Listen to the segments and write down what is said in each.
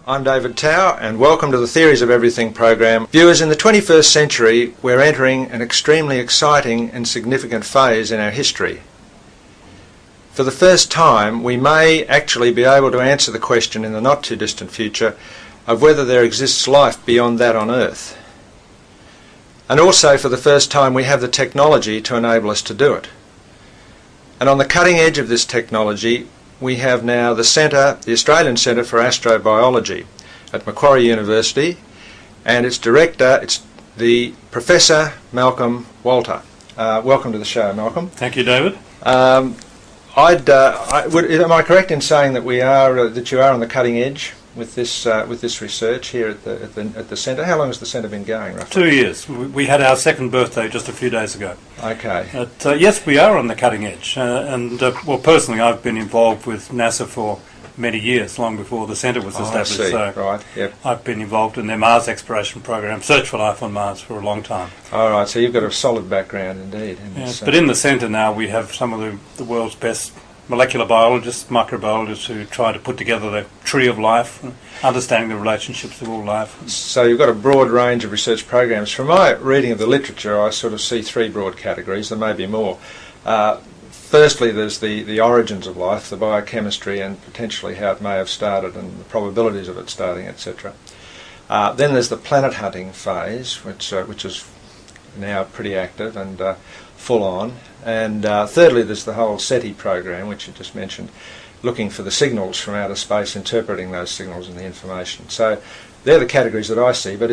I'm David Tao, and welcome to the Theories of Everything program. Viewers, in the 21st century, we're entering an extremely exciting and significant phase in our history. For the first time, we may actually be able to answer the question in the not-too-distant future of whether there exists life beyond that on Earth. And also, for the first time, we have the technology to enable us to do it. And on the cutting edge of this technology, we have now the Australian Centre for Astrobiology at Macquarie University, and its director, it's the Professor Malcolm Walter. Welcome to the show, Malcolm. Thank you, David. Am I correct in saying that that you are on the cutting edge with this research here at the centre? How long has the centre been going, roughly? 2 years. We had our second birthday just a few days ago. Okay. But, yes, we are on the cutting edge. Well, personally, I've been involved with NASA for many years, long before the centre was established. I see. So right. Yep. I've been involved in their Mars exploration program, Search for Life on Mars, for a long time. All right. So you've got a solid background, indeed. Yes, but in the centre now, we have some of the world's best molecular biologists, microbiologists who try to put together the tree of life, understanding the relationships of all life. So you've got a broad range of research programs. From my reading of the literature, I sort of see three broad categories. There may be more. Firstly, there's the origins of life, the biochemistry, and potentially how it may have started and the probabilities of it starting, etc. Then there's the planet hunting phase, which is now pretty active and full on. And thirdly, there's the whole SETI program, which you just mentioned, looking for the signals from outer space, interpreting those signals and the information. So they're the categories that I see. But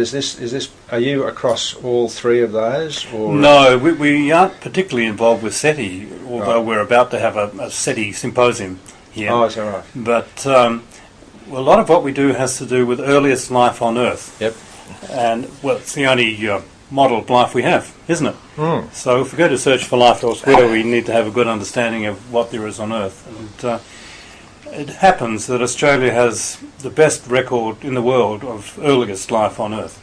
are you across all three of those? Or? No, we aren't particularly involved with SETI, although We're about to have a SETI symposium here. Oh, is that right? But a lot of what we do has to do with earliest life on Earth. Yep. And, well, it's the only model of life we have, isn't it? Mm. So if we go to search for life elsewhere, we need to have a good understanding of what there is on Earth. And it happens that Australia has the best record in the world of earliest life on Earth.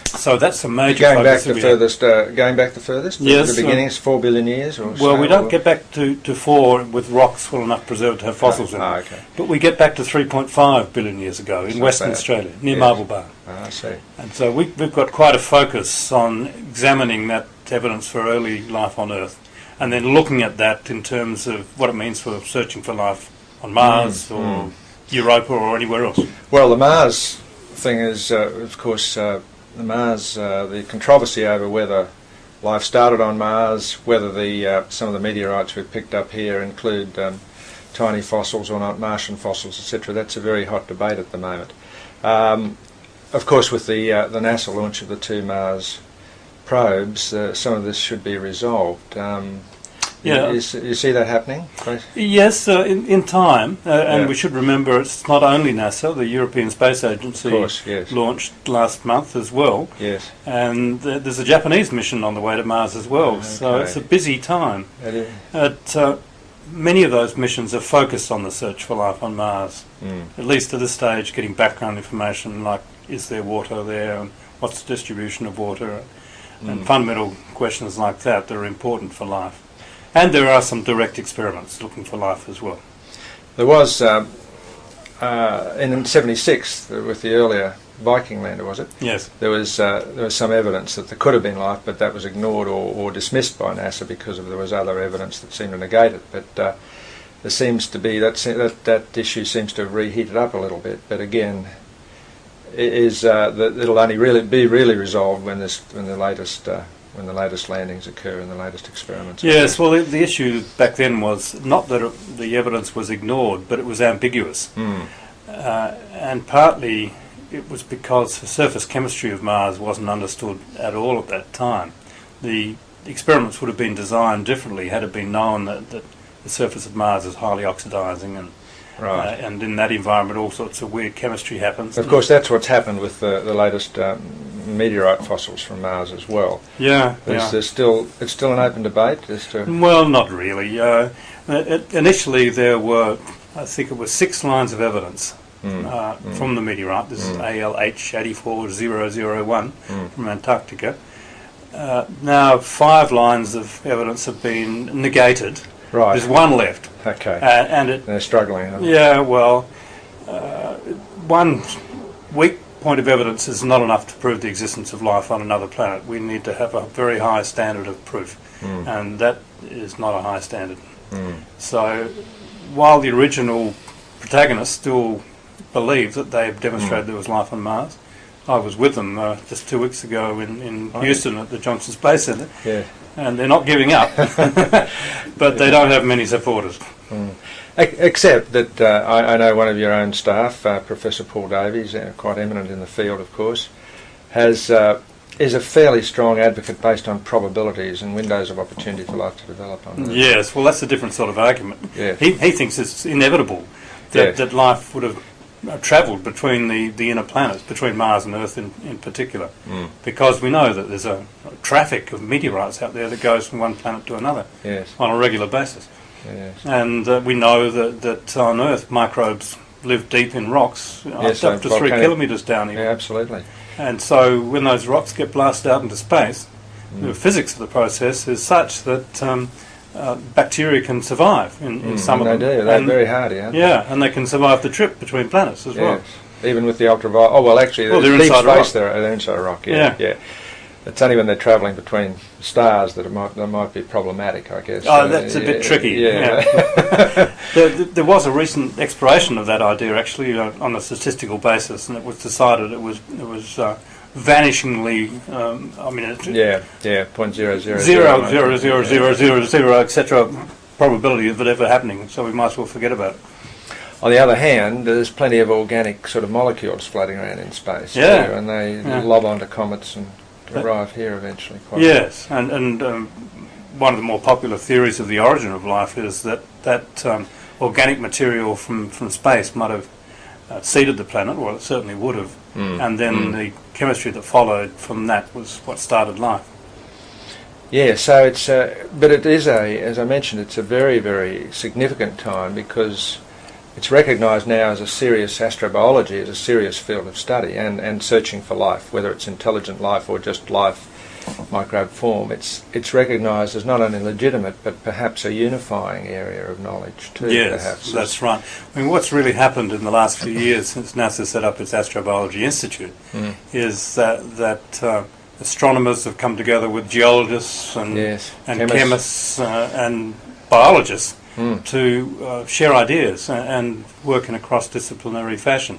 So that's a major going back focus. Going back the furthest? Yes. The beginnings, 4 billion years? Or well, so, we don't get back to 4 with rocks well enough preserved to have fossils in them. Okay. But we get back to 3.5 billion years ago in Western Australia, near Marble Bar. I see. And so we've got quite a focus on examining that evidence for early life on Earth, and then looking at that in terms of what it means for searching for life on Mars or Europa or anywhere else. Well, the Mars thing is, of course, the controversy over whether life started on Mars, whether some of the meteorites we've picked up here include tiny fossils or not, Martian fossils, etc. That's a very hot debate at the moment. Of course, with the NASA launch of the 2 Mars probes, some of this should be resolved. You see that happening? Yes, in time. And we should remember it's not only NASA, the European Space Agency launched last month as well. Yes. And there's a Japanese mission on the way to Mars as well. Okay. So it's a busy time. Many of those missions are focused on the search for life on Mars. At least at this stage, getting background information like, is there water there, and what's the distribution of water, and fundamental questions like that are important for life. And there are some direct experiments looking for life as well. There was, in '76, with the earlier Viking lander, was it? Yes. There was some evidence that there could have been life, but that was ignored or dismissed by NASA because there was other evidence that seemed to negate it. But there seems to be that issue seems to have reheated up a little bit. But again, it'll only be really resolved when the latest landings occur and the latest experiments. Yes, well, the issue back then was not that the evidence was ignored, but it was ambiguous. And partly it was because the surface chemistry of Mars wasn't understood at all at that time. The experiments would have been designed differently had it been known that the surface of Mars is highly oxidizing, and in that environment all sorts of weird chemistry happens. Of course, that's what's happened with the latest meteorite fossils from Mars as well. It's still an open debate as to... Well, not really. Initially there were, I think it was 6 lines of evidence from the meteorite. This is ALH 84001 from Antarctica. Now 5 lines of evidence have been negated. Right. There's 1 left. Okay. And they're struggling. Yeah, well, one weak point of evidence is not enough to prove the existence of life on another planet. We need to have a very high standard of proof, and that is not a high standard. So while the original protagonists still believe that they've demonstrated there was life on Mars, I was with them just 2 weeks ago in Houston at the Johnson Space Center, and they're not giving up, but they don't have many supporters. Except that I know one of your own staff, Professor Paul Davies, quite eminent in the field, of course, is a fairly strong advocate based on probabilities and windows of opportunity for life to develop on Earth. Yes, well, that's a different sort of argument. Yes. He thinks it's inevitable that life would have travelled between the inner planets, between Mars and Earth in particular, because we know that there's a traffic of meteorites out there that goes from one planet to another on a regular basis. Yes. And we know that on Earth microbes live deep in rocks, up to 3 kilometres down here. Yeah, absolutely. And so when those rocks get blasted out into space, the physics of the process is such that bacteria can survive in some of them. They do. They're very hardy, aren't they? Yeah, and they can survive the trip between planets as well. Even with the ultraviolet. Oh, well, actually, they're deep inside space. a rock. They're inside a rock. Yeah. It's only when they're travelling between stars that they might be problematic, I guess. Oh, that's a bit tricky. Yeah. There was a recent exploration of that idea, actually, on a statistical basis, and it was decided it was vanishingly. .0000000, etc. probability of it ever happening. So we might as well forget about it. On the other hand, there's plenty of organic sort of molecules floating around in space too, and they lob onto comets and arrive here eventually. Yes, and one of the more popular theories of the origin of life is that organic material from space might have seeded the planet, or it certainly would have, and then the chemistry that followed from that was what started life. Yeah, so it's but it is as I mentioned, it's a very, very significant time because it's recognised now as a serious astrobiology, as a serious field of study, and searching for life, whether it's intelligent life or just life microbe form. It's recognised as not only legitimate but perhaps a unifying area of knowledge too. Yes, perhaps. That's right. I mean, what's really happened in the last few years since NASA set up its Astrobiology Institute is that astronomers have come together with geologists and chemists and biologists to share ideas and work in a cross-disciplinary fashion.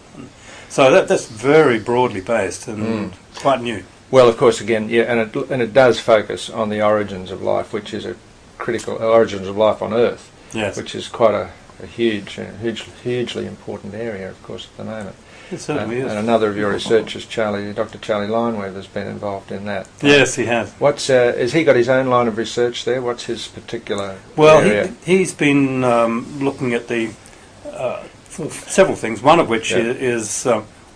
So that's very broadly based and quite new. Well, of course, again, and it does focus on the origins of life, which is a critical origins of life on Earth, which is quite a hugely important area, of course, at the moment. It certainly is. And another of your researchers, Dr. Charlie Lineweaver, has been involved in that. Yes, he has. Has he got his own line of research there? What's his particular area? He's been looking at the several things, one of which is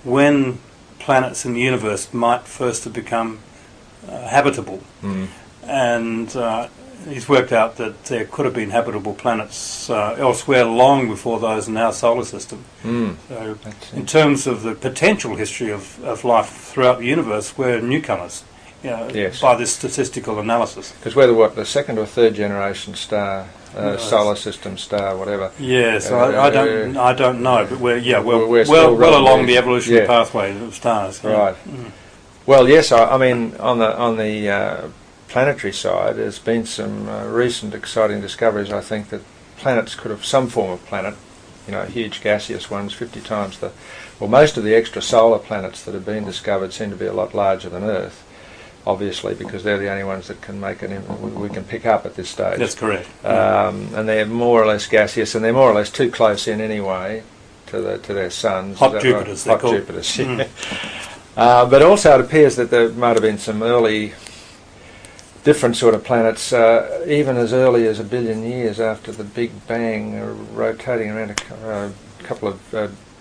when planets in the universe might first have become habitable. And he's worked out that there could have been habitable planets elsewhere long before those in our solar system. So in terms of the potential history of life throughout the universe, we're newcomers by this statistical analysis. Because we're the second or third generation star, solar system star, whatever. Yes, I don't know, but we're well along the evolutionary pathway of stars. Right. Well, yes, I mean on the planetary side, there's been some recent exciting discoveries. I think that planets could have some form of planet, huge gaseous ones, 50 times most of the extrasolar planets that have been discovered seem to be a lot larger than Earth, obviously, because they're the only ones that can make we can pick up at this stage. That's correct. And they're more or less gaseous, and they're more or less too close in anyway to their suns. Hot Jupiters, they're called. Hot Jupiters, but also it appears that there might have been some early different sort of planets, even as early as 1 billion years after the Big Bang, rotating around a couple of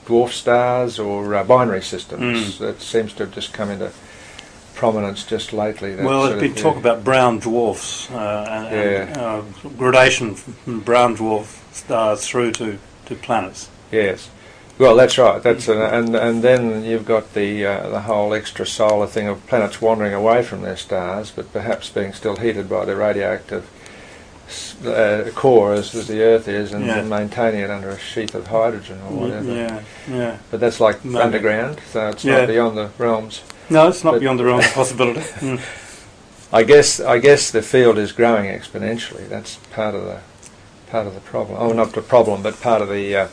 dwarf stars or binary systems. That seems to have just come into prominence just lately. Well, there's been talk about brown dwarfs and gradation from brown dwarf stars through to planets. Yes. Well, that's right. That's and then you've got the whole extrasolar thing of planets wandering away from their stars, but perhaps being still heated by the radioactive core as the Earth is, and maintaining it under a sheath of hydrogen or whatever. Yeah. But that's like underground, so it's not beyond the realms. No, it's not beyond the realms of possibility. I guess the field is growing exponentially. That's part of the problem. Oh, not the problem, but part of the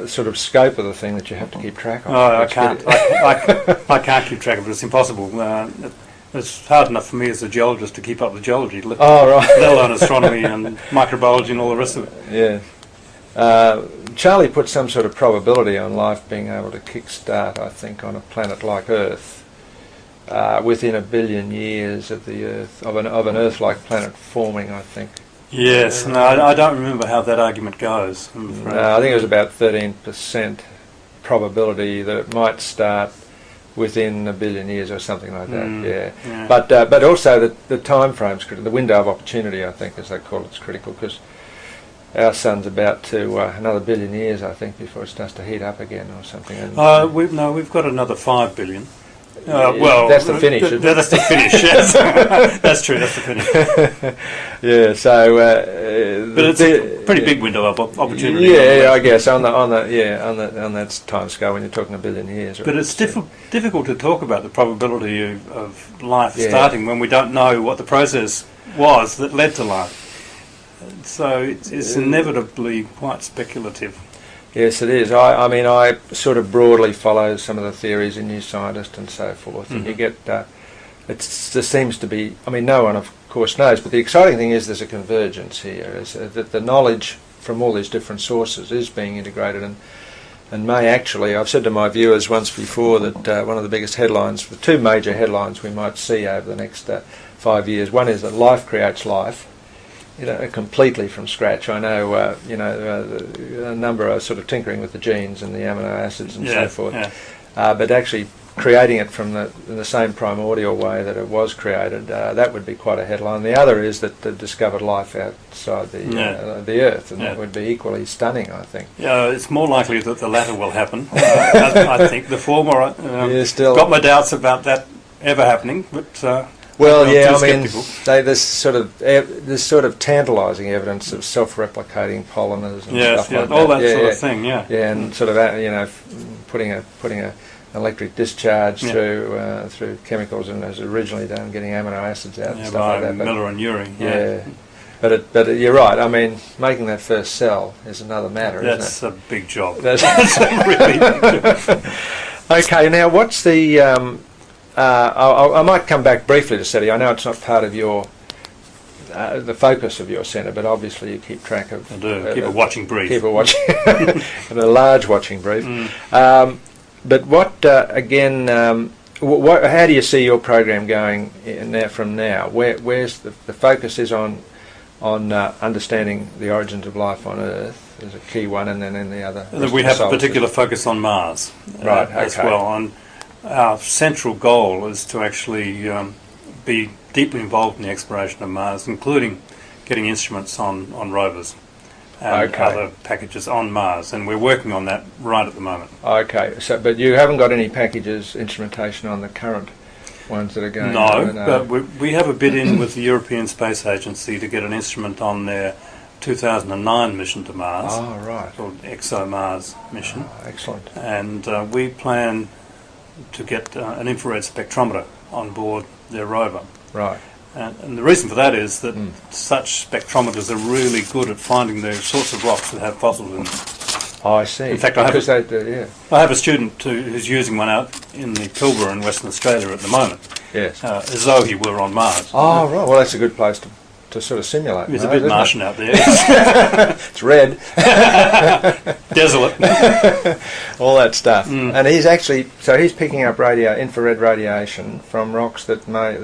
sort of scope of the thing that you have to keep track of. Oh, I can't. I can't keep track of it. It's impossible. It's hard enough for me as a geologist to keep up with geology, let alone astronomy and microbiology and all the rest of it. Yeah. Charlie put some sort of probability on life being able to kick-start, I think, on a planet like Earth within 1 billion years of the Earth, of an Earth-like planet forming, I think. Yes, no, I don't remember how that argument goes. No, I think it was about 13% probability that it might start within 1 billion years or something like that. Yeah. But also the time frame's critical. The window of opportunity, I think, as they call it, is critical, because our sun's about to another 1 billion years, I think, before it starts to heat up again or something. And we've got another 5 billion. Well, that's the finish. That's the finish. Yes. That's true. That's the finish. Yeah. So, but it's a pretty big window of opportunity. Yeah, I guess on that time scale when you're talking 1 billion years. But it's difficult to talk about the probability of life starting when we don't know what the process was that led to life. So it's inevitably quite speculative. Yes, it is. I mean, I sort of broadly follow some of the theories in New Scientist and so forth, and you get, there seems to be, I mean, no one of course knows, but the exciting thing is there's a convergence here, is that the knowledge from all these different sources is being integrated and may actually, I've said to my viewers once before that one of the biggest headlines, the two major headlines we might see over the next 5 years, one is that life creates life, completely from scratch. I know, a number are sort of tinkering with the genes and the amino acids and so forth, but actually creating it from in the same primordial way that it was created, that would be quite a headline. The other is that they've discovered life outside the Earth, and that would be equally stunning, I think. Yeah, it's more likely that the latter will happen. I think the former, got my doubts about that ever happening, but... Well, yeah, I mean, there's sort of tantalising evidence of self-replicating polymers and stuff like that. All that sort of thing, Yeah, and sort of putting a electric discharge through chemicals, and as originally done, getting amino acids out and stuff like that. Miller and Urey. Yeah. But you're right. I mean, making that first cell is another matter, isn't it? That's a big job. That's a really big job. Okay, now what's the... I might come back briefly to SETI. I know it's not part of your the focus of your centre, but obviously you keep track of... I do. Keep a watching brief. Keep a watching... and a large watching brief. But what, again, how do you see your program going from now? Where's the focus is on understanding the origins of life on Earth is a key one, and then in the other... We have a particular focus on Mars as well. And our central goal is to actually be deeply involved in the exploration of Mars, including getting instruments on rovers and other packages on Mars, and we're working on that right at the moment. Okay, but you haven't got any packages, instrumentation on the current ones that are going? No, but we have a bid in with the European Space Agency to get an instrument on their 2009 mission to Mars. Oh, right. Called ExoMars mission. Oh, excellent. And we plan to get an infrared spectrometer on board their rover. Right. And the reason for that is that such spectrometers are really good at finding the sorts of rocks that have fossils in them. Oh, I see. In fact, I have a student who's using one out in the Pilbara in Western Australia at the moment. Yes. As though he were on Mars. Oh, right. Well, that's a good place to sort of simulate. It's a bit Martian out there. It's red. Desolate. All that stuff. And he's actually, so he's picking up infrared radiation from rocks that may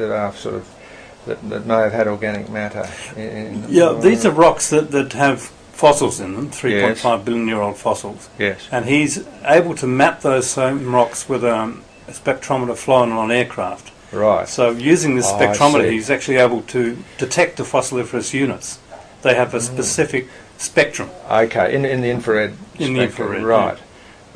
have had organic matter. These are rocks that have fossils in them, 3.5 billion year old fossils. Yes. And he's able to map those same rocks with a spectrometer flown on an aircraft. Right. So using this spectrometer, he's actually able to detect the fossiliferous units. They have a specific spectrum. Okay, in the infrared. In the infrared, right.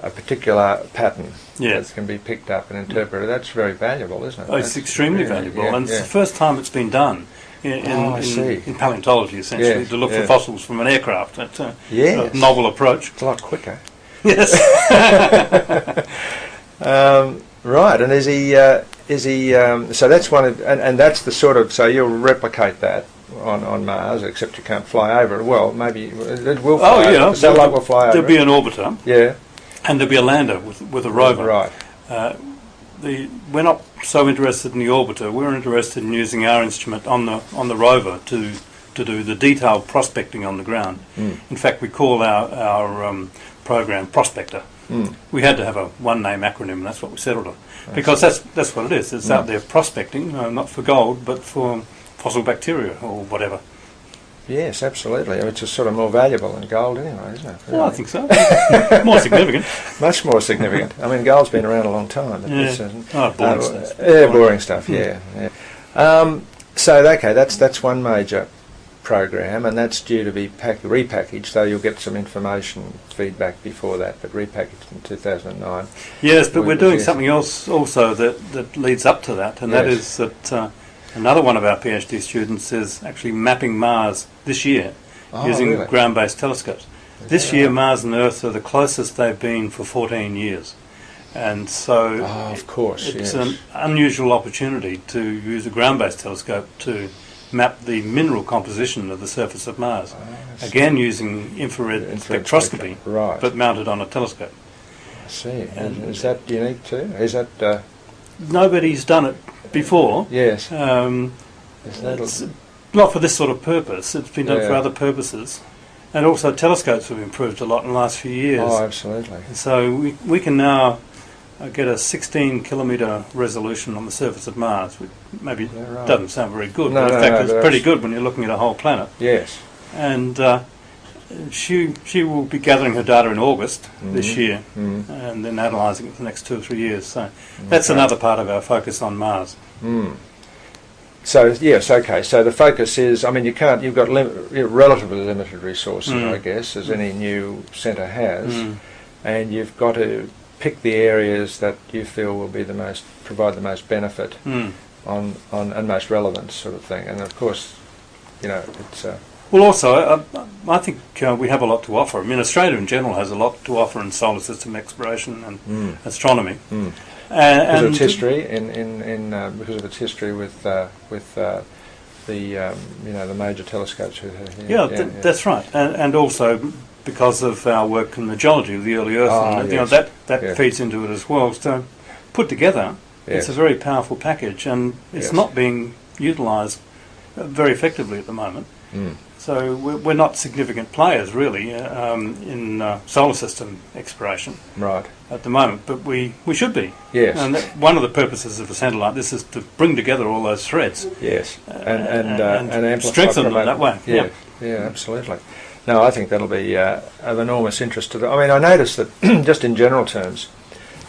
a particular pattern Yes. that can be picked up and interpreted. That's very valuable, isn't it? Oh, it's That's extremely really, valuable, yeah, and yeah. it's the first time it's been done I see. in paleontology, essentially, Yes, to look for yes. fossils from an aircraft. That's a Yes. novel approach. It's a lot quicker. Yes. Right, and is he? So that's one of, and that's the sort of. So you'll replicate that on Mars, except you can't fly over it. Well, maybe it will fly. Oh, over. yeah. The satellite will fly over. There'll be an orbiter, Yeah. and there'll be a lander with a rover. Right. We're not so interested in the orbiter. We're interested in using our instrument on the rover to do the detailed prospecting on the ground. In fact, we call our program Prospector. We had to have a one-name acronym, and that's what we settled on, because that's what it is. It's out there prospecting, not for gold, but for fossil bacteria or whatever. Yes, absolutely. I mean, it's just sort of more valuable than gold anyway, isn't it? Well, I think so. More significant. Much more significant. I mean, gold's been around a long time. But Yeah. this isn't. Boring stuff. Yeah, boring stuff, yeah. So, okay, that's one major program, and that's due to be repackaged, so you'll get some information feedback before that, but repackaged in 2009. Yes, but we're doing Yes. something else also that leads up to that, and that Yes. is that another one of our PhD students is actually mapping Mars this year using really? ground-based telescopes. This that year, right? Mars and Earth are the closest they've been for 14 years. And so Oh, of course, it's yes. an unusual opportunity to use a ground-based telescope to map the mineral composition of the surface of Mars. Again, using infrared spectroscopy, Right. but mounted on a telescope. I see. Is that unique too? Is that... Nobody's done it before. yes. It's Is that not for this sort of purpose. It's been done for Yeah. other purposes. And also telescopes have improved a lot in the last few years. Oh, absolutely. So we can now get a 16 kilometre resolution on the surface of Mars, which maybe Yeah, right. doesn't sound very good, No, but in no, fact no, it's but pretty that's- good when you're looking at a whole planet. Yes. And she will be gathering her data in August this year, and then analysing it for the next 2 or 3 years. So that's another part of our focus on Mars. So yes, okay. So the focus is, I mean, you've got relatively limited resources, I guess, as any new centre has, and you've got to pick the areas that you feel will be provide the most benefit on and most relevant sort of thing. And of course, it's Well, also, I think we have a lot to offer. I mean, Australia in general has a lot to offer in solar system exploration and astronomy. because of And its history, because of its history with the the major telescopes. That's right. And also because of our work in the geology of the early Earth, and yes. that Yes. feeds into it as well. So put together, Yes. it's a very powerful package, and it's Yes. not being utilised very effectively at the moment. So we're not significant players really in solar system exploration Right. at the moment, but we should be. Yes. And one of the purposes of a centre like this is to bring together all those threads. Yes. And amplify strengthen them promote that way. Yeah. Yeah. Absolutely. No, I think that'll be of enormous interest to them. I mean, I noticed that just in general terms,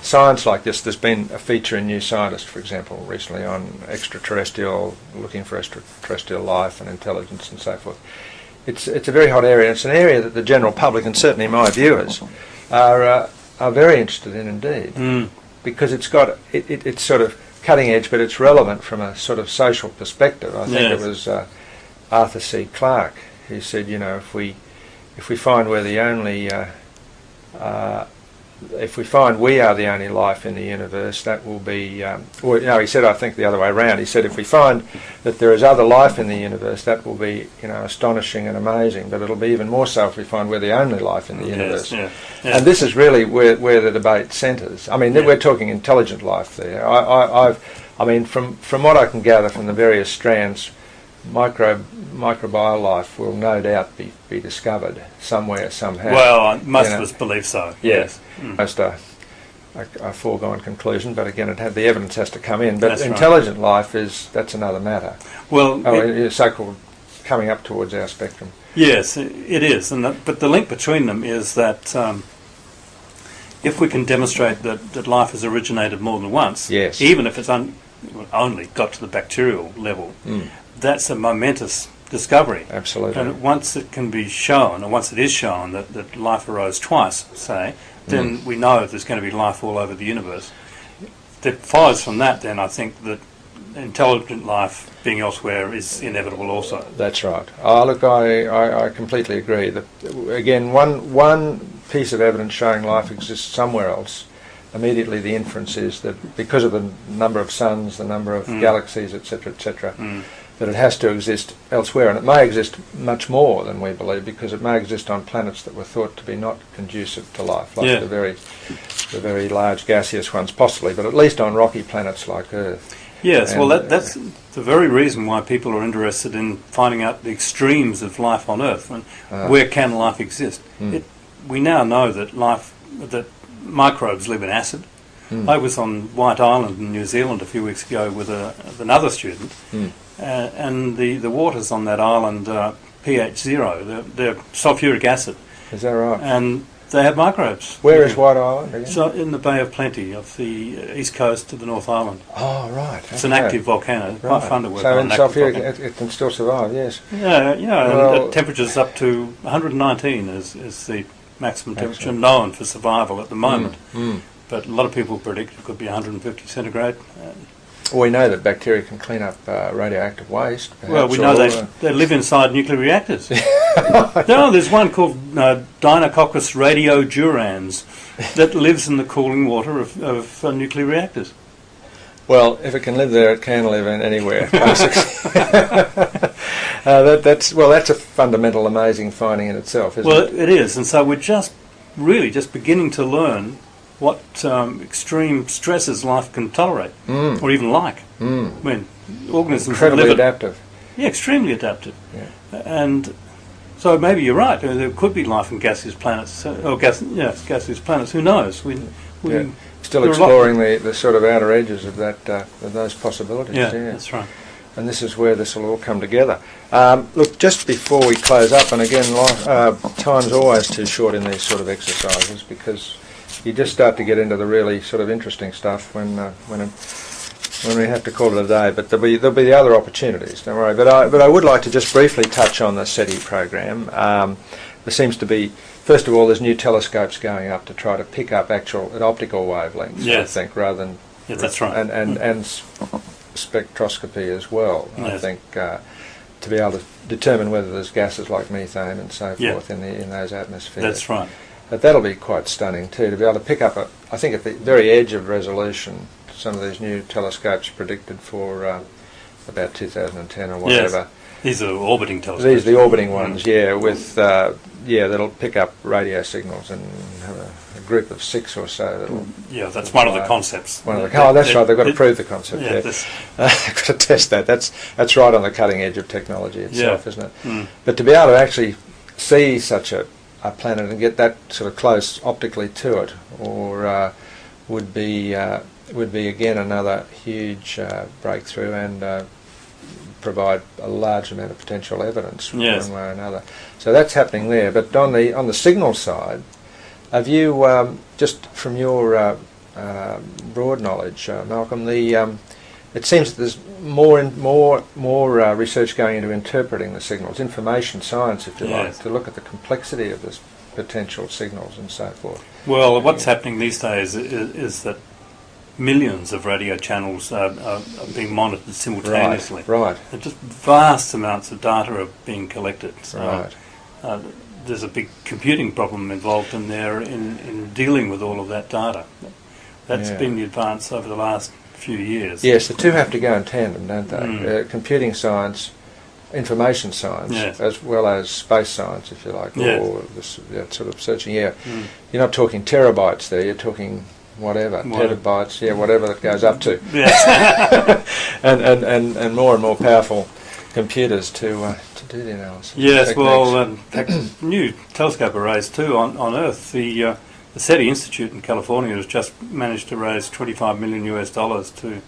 science like this, there's been a feature in New Scientist, for example, recently on extraterrestrial, looking for extraterrestrial life and intelligence and so forth. It's a very hot area. It's an area that the general public, and certainly my viewers, are very interested in indeed, because it's sort of cutting edge, but it's relevant from a sort of social perspective. I think Yes. it was Arthur C. Clarke who said, if we find we're the only if we find we are the only life in the universe, that will be... he said, I think the other way around. He said, if we find that there is other life in the universe, that will be, astonishing and amazing, but it'll be even more so if we find we're the only life in the universe. Yeah. And this is really where the debate centres. I mean, we're talking intelligent life there. I mean, from what I can gather from the various strands, microbial life will no doubt be discovered somewhere, somehow. Well, most of us believe so. Yes. Almost a foregone conclusion, but again, the evidence has to come in. But That's right. intelligent life that's another matter. Well, It's so-called coming up towards our spectrum. yes, it is. But the link between them is that if we can demonstrate that life has originated more than once, Yes. even if it's only got to the bacterial level, that's a momentous discovery. Absolutely. And once it can be shown, or once it is shown that life arose twice, say, then we know there's going to be life all over the universe. That follows from that, then, I think that intelligent life being elsewhere is inevitable also. That's right. Look, I completely agree. That, again, one piece of evidence showing life exists somewhere else, immediately the inference is that because of the number of suns, the number of galaxies, etc., that it has to exist elsewhere, and it may exist much more than we believe, because it may exist on planets that were thought to be not conducive to life, like the very large gaseous ones possibly, but at least on rocky planets like Earth. Yes, and well, that's the very reason why people are interested in finding out the extremes of life on Earth, and where can life exist. We now know that microbes live in acid. I was on White Island in New Zealand a few weeks ago with another student, and the waters on that island are pH 0. They're sulfuric acid. Is that right? And they have microbes. Where is White Island again? So in the Bay of Plenty, off the east coast of the North Island. Oh, right. It's an active volcano. It's quite fun to work so on. So in sulfuric, it can still survive, yes. Yeah, and temperatures up to 119 is the maximum temperature known for survival at the moment. But a lot of people predict it could be 150 centigrade. Well, we know that bacteria can clean up radioactive waste. Well, we know they live inside nuclear reactors. No, there's one called Dinococcus radiodurans that lives in the cooling water of nuclear reactors. Well, if it can live there, it can live in anywhere, basically. That's a fundamental, amazing finding in itself, isn't it? Well, it is, and so we're just beginning to learn what extreme stresses life can tolerate, or even like. I mean, organisms incredibly adaptive. Yeah, extremely adaptive. Yeah. And so maybe you're right. There could be life on gaseous planets, gaseous planets. Who knows? We still exploring the sort of outer edges of those possibilities. Yeah, that's right. And this is where this will all come together. Look, just before we close up, and again, time's always too short in these sort of exercises, because you just start to get into the really sort of interesting stuff when we have to call it a day. But there'll be the other opportunities. Don't worry. But I would like to just briefly touch on the SETI program. There seems to be, first of all, there's new telescopes going up to try to pick up at optical wavelengths. Yes. I think, rather than that's right. And spectroscopy as well. Yes. I think to be able to determine whether there's gases like methane and so forth in those atmospheres. That's right. But that'll be quite stunning too, to be able to pick up, I think at the very edge of resolution, some of these new telescopes predicted for about 2010 or whatever. Yes. These are orbiting telescopes. These are the orbiting ones, with that'll pick up radio signals and have a group of 6 or so. That'll that's one of the concepts. That's right. They've got to prove the concept. Yeah, they've got to test that. That's right on the cutting edge of technology itself, isn't it? But to be able to actually see such a planet and get that sort of close optically to it, or would be again another huge breakthrough, and provide a large amount of potential evidence one way or another. So that's happening there. But on the signal side, have you just from your broad knowledge, Malcolm, it seems that there's more research going into interpreting the signals, information science, if you like, to look at the complexity of this potential signals and so forth. Well, what's happening these days is that millions of radio channels are being monitored simultaneously. Right. And just vast amounts of data are being collected. So, right. There's a big computing problem involved in there in dealing with all of that data. That's been the advance over the last few years. Yes, the two have to go in tandem, don't they? Computing science, information science, as well as space science, if you like, or this, sort of searching. You're not talking terabytes there. You're talking whatever petabytes, whatever that goes up to. and more and more powerful computers to do the analysis. Yes, well, new telescope arrays too on Earth. The SETI Institute in California has just managed to raise $25 million to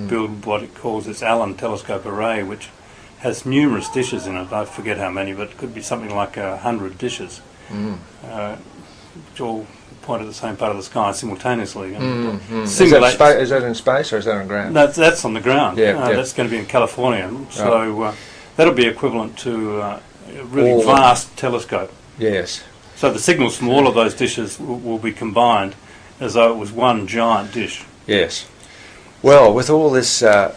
build what it calls its Allen telescope array, which has numerous dishes in it. I forget how many, but it could be something like 100 dishes, which all point at the same part of the sky simultaneously. Is that in space or is that on ground? That's on the ground. That's going to be in California. So that'll be equivalent to a really vast telescope. Yes. So the signals from all of those dishes will be combined as though it was one giant dish. Yes. Well, with all this, I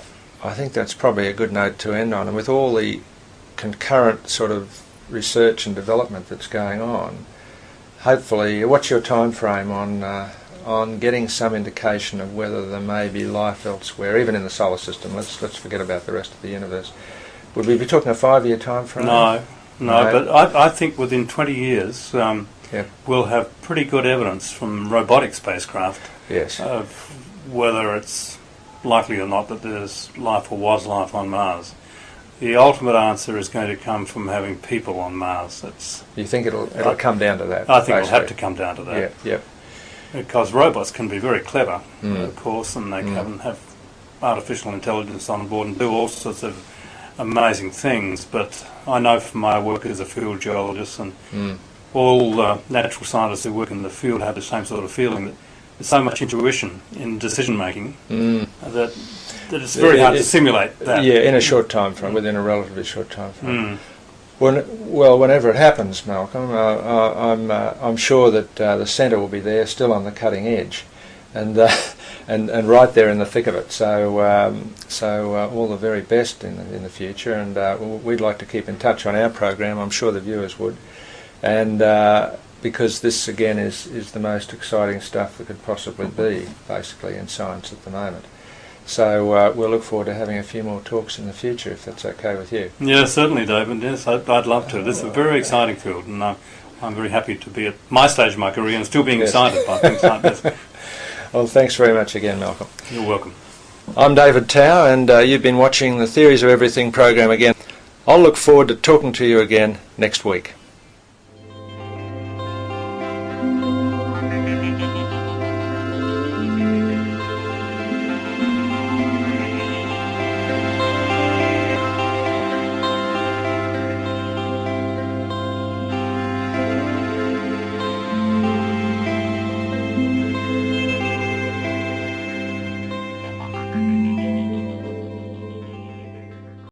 think that's probably a good note to end on, and with all the concurrent sort of research and development that's going on, hopefully, what's your time frame on getting some indication of whether there may be life elsewhere, even in the solar system? Let's forget about the rest of the universe. Would we be talking a 5-year time frame? No, but I think within 20 years we'll have pretty good evidence from robotic spacecraft of whether it's likely or not that there's life or was life on Mars. The ultimate answer is going to come from having people on Mars. You think it'll come down to that? I think it'll have to come down to that. Yeah. Because robots can be very clever, of course, and they can have artificial intelligence on board and do all sorts of amazing things. But I know from my work as a field geologist and all natural scientists who work in the field have the same sort of feeling that there's so much intuition in decision making that it's very hard to simulate that. Yeah, in a short time frame, within a relatively short time frame. Whenever it happens, Malcolm, I'm sure that the centre will be there, still on the cutting edge, and right there in the thick of it. So all the very best in the future, and we'd like to keep in touch on our program. I'm sure the viewers would, and because this again is the most exciting stuff that could possibly be, basically, in science at the moment. So we'll look forward to having a few more talks in the future, if that's okay with you. Yeah, certainly, David. Yes, I'd love to. This is a very exciting field, and I'm very happy to be at my stage of my career and still being excited by things like this. Well, thanks very much again, Malcolm. You're welcome. I'm David Tao, and you've been watching the Theories of Everything program again. I'll look forward to talking to you again next week.